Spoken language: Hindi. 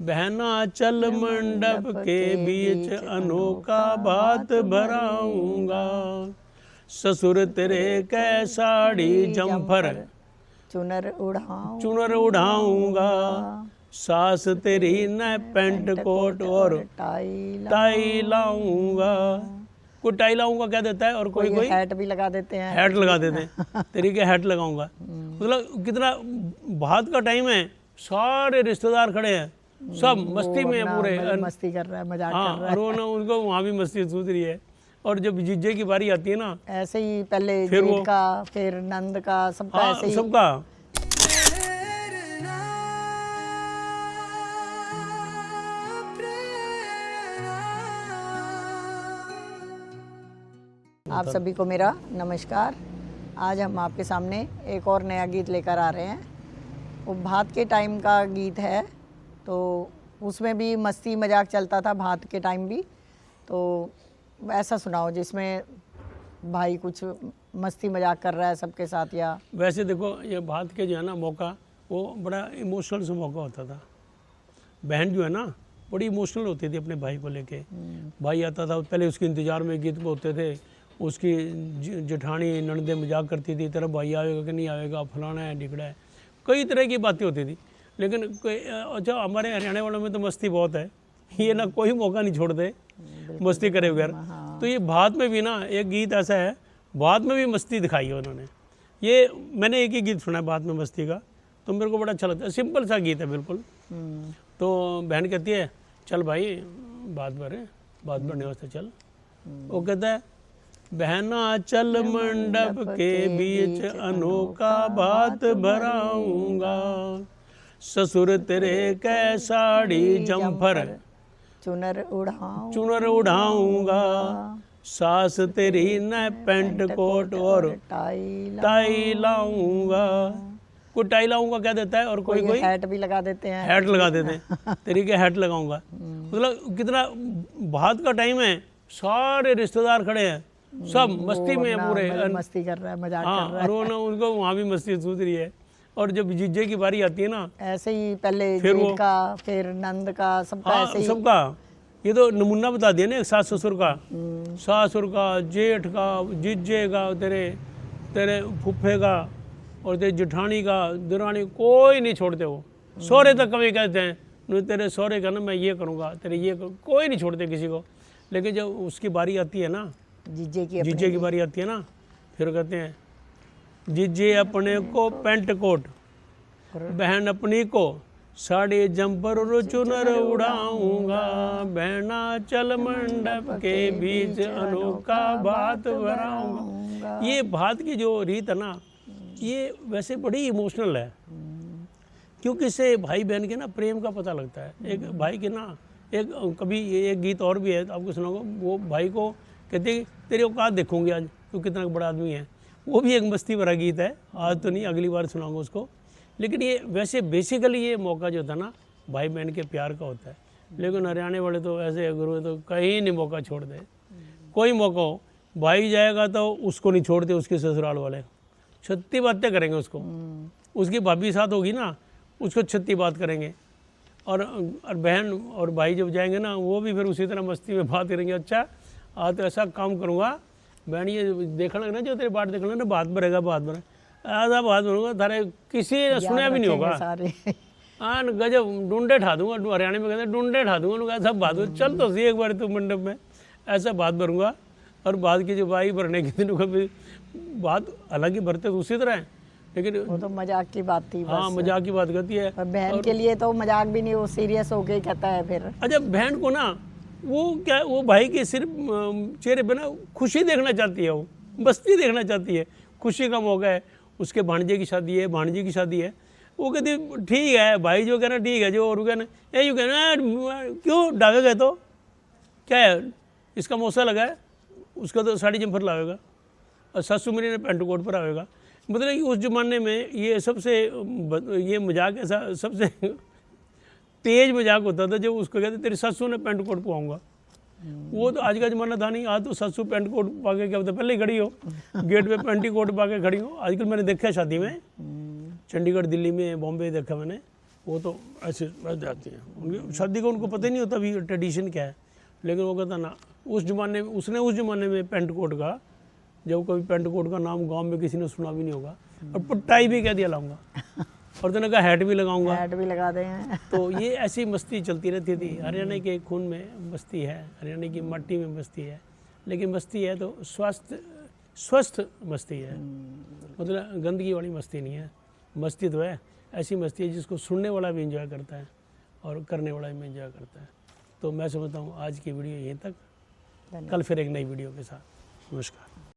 बहना चल मंडप के बीच अनोखा भात भराऊंगा, ससुर तेरे कै साड़ी जम्फर चुनर उड़ाऊंगा, सास तेरी न पेंट कोट और टाई लाऊंगा। कोई टाई लाऊंगा क्या देता है और कोई हैट भी लगा देते हैं, हैट लगा देते हैं। तरीके हैट लगाऊंगा, मतलब कितना बात का टाइम है, सारे रिश्तेदार खड़े हैं, सब मस्ती में है पूरे, मस्ती कर रहा है, मजाक हाँ, कर रहा है। और उनको वहाँ भी मस्ती सूझ रही है। और जब जीजे की बारी आती है ना, ऐसे ही पहले जेठ का, फिर नंद का, सबका हाँ, ऐसे ही सबका। आप सभी को मेरा नमस्कार। आज हम आपके सामने एक और नया गीत लेकर आ रहे हैं। वो भात के टाइम का गीत है, तो उसमें भी मस्ती मजाक चलता था भात के टाइम भी। तो ऐसा सुनाओ जिसमें भाई कुछ मस्ती मजाक कर रहा है सबके साथ। या वैसे देखो, ये भात के जो है ना मौका, वो बड़ा इमोशनल से मौका होता था। बहन जो है ना बड़ी इमोशनल होती थी अपने भाई को लेके। भाई आता था, पहले उसके इंतजार में गीत होते थे, उसकी जेठानी ननदे मजाक करती थी, तेरा भाई आएगा कि नहीं आएगा, फलाना है ढिकड़ा है, कई तरह की बातें होती थी। लेकिन अच्छा, हमारे हरियाणा वालों में तो मस्ती बहुत है, ये ना कोई मौका नहीं छोड़ते मस्ती करे बगैर। तो ये भात में भी ना एक गीत ऐसा है, भात में भी मस्ती दिखाई है उन्होंने। ये मैंने एक ही गीत सुना है भात में मस्ती का, तो मेरे को बड़ा अच्छा लगता है। सिंपल सा गीत है बिल्कुल। तो बहन कहती है चल भाई बात भरने वास्ते चल। वो कहता है बहना चल मंडप के बीच अनोखा भात भराऊंगा, ससुर तेरे कै साड़ी जम्फर चुनर उड़ाऊंगा, सास तेरी न पेंट कोट और टाई लाऊंगा। कोई टाई लाऊंगा क्या देता है और कोई हैट भी लगा देते हैं, हैट लगा देते हैं। तरीके हैट लगाऊंगा, मतलब कितना बात का टाइम है, सारे रिश्तेदार खड़े हैं, सब मस्ती में है पूरे, मस्ती कर रहा है, मजाक हाँ, कर रहा है। और उनको वहाँ भी मस्ती सूझ रही है। और जब जीजे की बारी आती है ना, ऐसे ही पहले जेठ का, फिर नंद का, सबका हाँ, ऐसे ही सबका। ये तो नमूना बता दिया ना, सास ससुर का, जेठ का, जीजे का, तेरे फुफ्फे का और तेरे जेठानी का, दुरानी, कोई नहीं छोड़ते। वो सौरे तक कभी कहते हैं तेरे सौरे का ना मैं ये करूँगा, तेरे ये कोई नहीं छोड़ते किसी को। लेकिन जब उसकी बारी आती है ना, जीजे की बारी आती है ना, फिर कहते हैं जीजे अपने को पेंट कोट, बहन अपनी को साड़ी जम्पर और चुनर उड़ाऊंगा, बहना चल मंडप के बीच अनोखा भात भराऊंगा। ये भात की जो रीत है ना, ये वैसे बड़ी इमोशनल है, क्योंकि इससे भाई बहन के ना प्रेम का पता लगता है। एक भाई के ना कभी एक गीत और भी है, तो आपको सुनाऊंगा। वो भाई को कहते तेरी औकात देखूंगी आज, तू कितना बड़ा आदमी है। वो भी एक मस्ती भरा गीत है, आज तो नहीं, अगली बार सुनाऊंगा उसको। लेकिन ये वैसे बेसिकली ये मौका जो था ना भाई बहन के प्यार का होता है। लेकिन हरियाणा वाले तो ऐसे गुरु तो कहीं नहीं मौका छोड़ दे। कोई मौका हो, भाई जाएगा तो उसको नहीं छोड़ते, उसके ससुराल वाले 36 बातें करेंगे उसको। उसकी भाभी साथ होगी ना, उसको 36 बात करेंगे। और बहन और भाई जब जाएंगे ना, वो भी फिर उसी तरह मस्ती में बात करेंगे। अच्छा आज तो ऐसा काम करूँगा बहन, ये देख लेना जो तेरे बाट देख लेना, बात भरेगा ऐसा बात बनूंगा, थारे किसी ने सुना भी नहीं होगा। हाँ, गजब डूंडे ठा दूंगा, हरियाणा में कहते हैं डूंडे ठा दूंगा, ऐसा बात हो। चल तो सही एक बार तू मंडप में, ऐसा बात भरूंगा। और बात की जो भाई भरने के दिनों का भी बात, हालांकि भरते तो उसी तरह है, लेकिन वो तो मजाक की बात थी। हाँ, मजाक की बात करती है। बहन के लिए तो मजाक भी नहीं, वो सीरियस होके कहता है फिर। अच्छा, बहन को ना वो भाई के सिर्फ चेहरे पे ना खुशी देखना चाहती है, वो मस्ती देखना चाहती है, खुशी का मौका है। उसके भांजे की शादी है, भांजी की शादी है, वो कहती ठीक है, भाई जो कहना ठीक है, जो और कहना यही कहना क्यों डागे गए, तो क्या है इसका मौसा लगा है, उसका तो साड़ी जम्फर लावेगा और सासू मेरी ने पेंट कोट पर आवेगा। मतलब उस ज़माने में ये ये मजाक ऐसा सबसे तेज मजाक होता था, जब उसको कहते तेरी सासू ने पेंट कोट पवाऊंगा। वो तो आज का ज़माना था नहीं, आज तो सासू पेंट कोट पा के क्या होता है, पहले ही खड़ी हो गेट पे पेंटी कोट पा के खड़ी हो। आजकल मैंने देखा है शादी में, चंडीगढ़, दिल्ली में, बॉम्बे देखा मैंने, वो तो ऐसे रह जाती हैं, उनकी शादी का उनको पता ही नहीं होता भी ट्रेडिशन क्या है। लेकिन वो कहता ना उस ज़माने में, उसने उस ज़माने में पेंट कोट का, जब कभी पेंट कोट का नाम गांव में किसी ने सुना भी नहीं होगा, और टाई भी कह दिया लाऊंगा, और तो का हैट भी लगाऊंगा, हैट भी लगा दें। तो ये ऐसी मस्ती चलती रहती थी। हरियाणा के खून में मस्ती है, हरियाणा की मट्टी में मस्ती है, लेकिन मस्ती है तो स्वस्थ मस्ती है, मतलब गंदगी वाली मस्ती नहीं है। मस्ती तो है, ऐसी मस्ती है जिसको सुनने वाला भी एंजॉय करता है और करने वाला भी एंजॉय करता है। तो मैं समझता हूँ आज की वीडियो यहीं तक, कल फिर एक नई वीडियो के साथ। नमस्कार।